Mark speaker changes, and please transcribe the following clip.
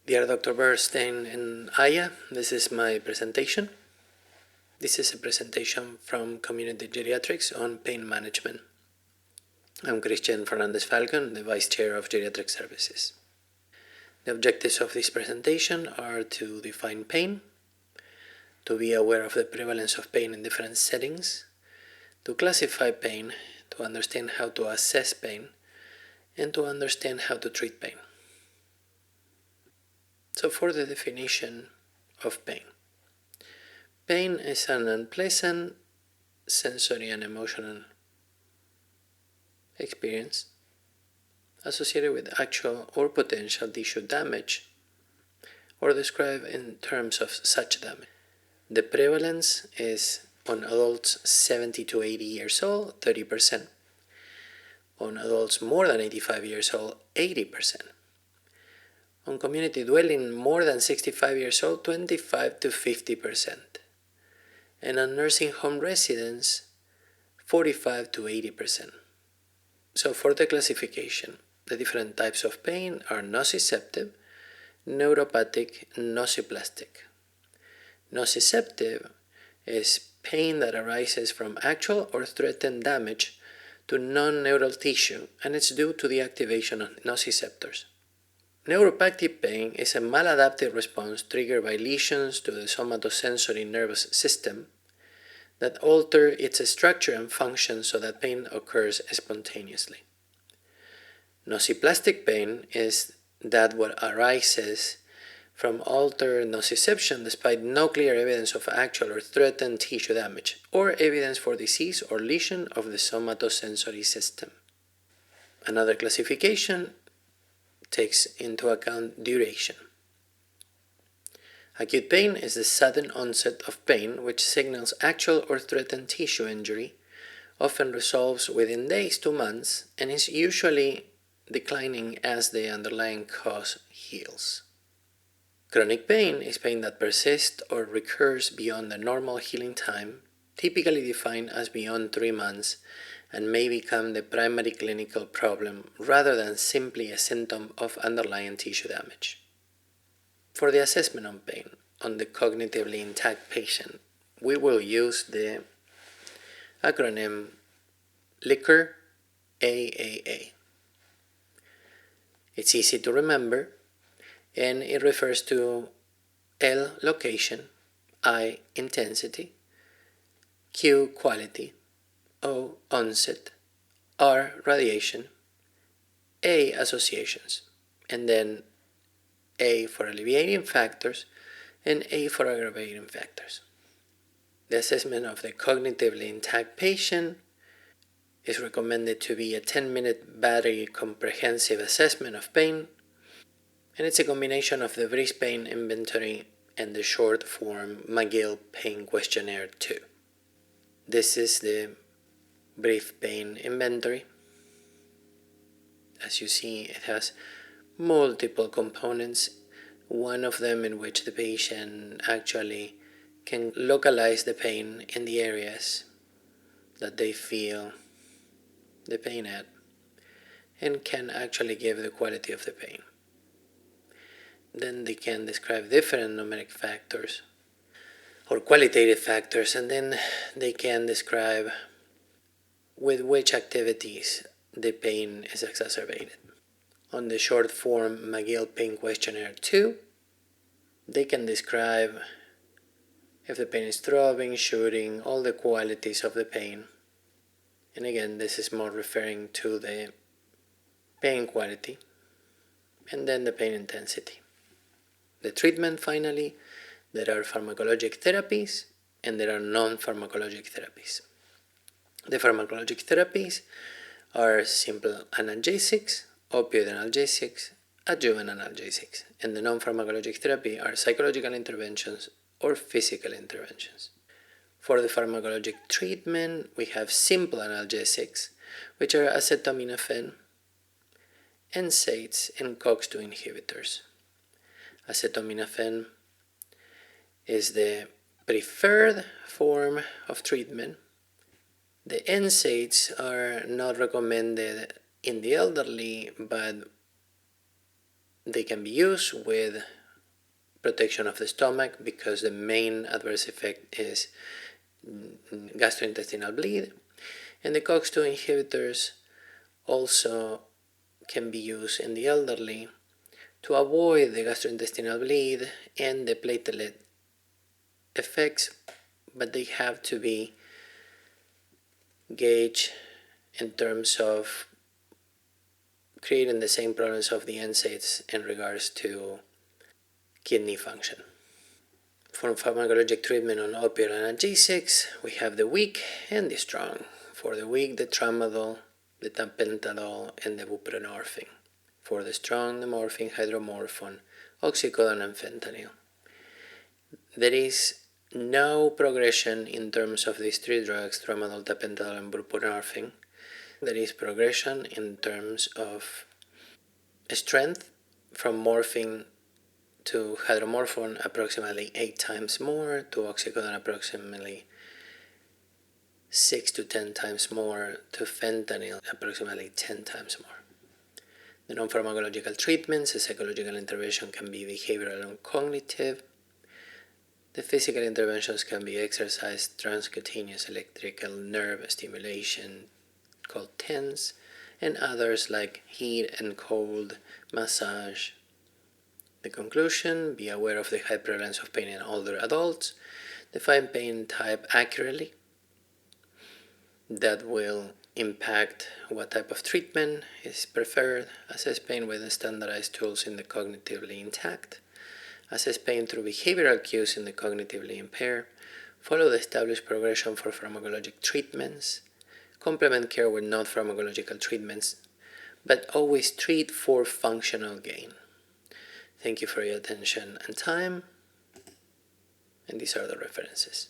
Speaker 1: Dear Dr. Bernstein and Aya, this is my presentation. This is a presentation from Community Geriatrics on pain management. I'm Christian Fernandez Falcon, the Vice Chair of Geriatric Services. The objectives of this presentation are to define pain, to be aware of the prevalence of pain in different settings, to classify pain, to understand how to assess pain, and to understand how to treat pain. So for the definition of pain. Pain is an unpleasant sensory and emotional experience associated with actual or potential tissue damage, or described in terms of such damage. The prevalence is on adults 70 to 80 years old, 30%. On adults more than 85 years old, 80%. On community dwelling more than 65 years old, 25 to 50%. And on nursing home residents, 45 to 80%. So for the classification, the different types of pain are nociceptive, neuropathic, nociplastic. Nociceptive is pain that arises from actual or threatened damage to non-neural tissue, and it's due to the activation of nociceptors. Neuropathic pain is a maladaptive response triggered by lesions to the somatosensory nervous system that alter its structure and function so that pain occurs spontaneously. Nociplastic pain is that what arises from altered nociception despite no clear evidence of actual or threatened tissue damage, or evidence for disease or lesion of the somatosensory system. Another classification takes into account duration. Acute pain is the sudden onset of pain which signals actual or threatened tissue injury, often resolves within days to months, and is usually declining as the underlying cause heals. Chronic pain is pain that persists or recurs beyond the normal healing time, typically defined as beyond 3 months, and may become the primary clinical problem rather than simply a symptom of underlying tissue damage. For the assessment of pain on the cognitively intact patient, we will use the acronym Likert AAA. It's easy to remember, and it refers to L location, I intensity, Q quality, O onset, R radiation, A associations, and then A for alleviating factors and A for aggravating factors. The assessment of the cognitively intact patient is recommended to be a 10-minute battery comprehensive assessment of pain, and it's a combination of the brief pain inventory and the short form McGill Pain Questionnaire 2. This is the brief pain inventory. As you see, it has multiple components, one of them in which the patient actually can localize the pain in the areas that they feel the pain at, and can actually give the quality of the pain. Then they can describe different numeric factors or qualitative factors, and then they can describe with which activities the pain is exacerbated. On the short form McGill Pain Questionnaire 2, they can describe if the pain is throbbing, shooting, all the qualities of the pain. And again, this is more referring to the pain quality, and then the pain intensity. The treatment, finally, there are pharmacologic therapies and there are non-pharmacologic therapies. The pharmacologic therapies are simple analgesics, opioid analgesics, adjuvant analgesics, and the non-pharmacologic therapy are psychological interventions or physical interventions. For the pharmacologic treatment, we have simple analgesics, which are acetaminophen, NSAIDs, and COX-2 inhibitors. Acetaminophen is the preferred form of treatment. The NSAIDs are not recommended in the elderly, but They can be used with protection of the stomach because the main adverse effect is gastrointestinal bleed. And the COX-2 inhibitors also can be used in the elderly to avoid the gastrointestinal bleed and the platelet effects, but they have to be gauged in terms of creating the same problems of the NSAIDs in regards to kidney function. For pharmacologic treatment on opioid analgesics, we have the weak and the strong. For the weak, the tramadol, the tapentadol, and the buprenorphine. For the strong, the morphine, hydromorphone, oxycodone, and fentanyl. There is no progression in terms of these three drugs, tramadol, tapentadol, and buprenorphine. There is progression in terms of strength from morphine to hydromorphone approximately 8 times more, to oxycodone approximately 6 to 10 times more, to fentanyl approximately 10 times more. The non-pharmacological treatments, a psychological intervention can be behavioral and cognitive. The physical interventions can be exercise, transcutaneous electrical nerve stimulation called TENS, and others like heat and cold, massage. The conclusion: be aware of the high prevalence of pain in older adults. Define pain type accurately. That will impact what type of treatment is preferred. Assess pain with standardized tools in the cognitively intact. Assess pain through behavioral cues in the cognitively impaired. Follow the established progression for pharmacologic treatments. Complement care with non-pharmacological treatments, but always treat for functional gain. Thank you for your attention and time, and these are the references.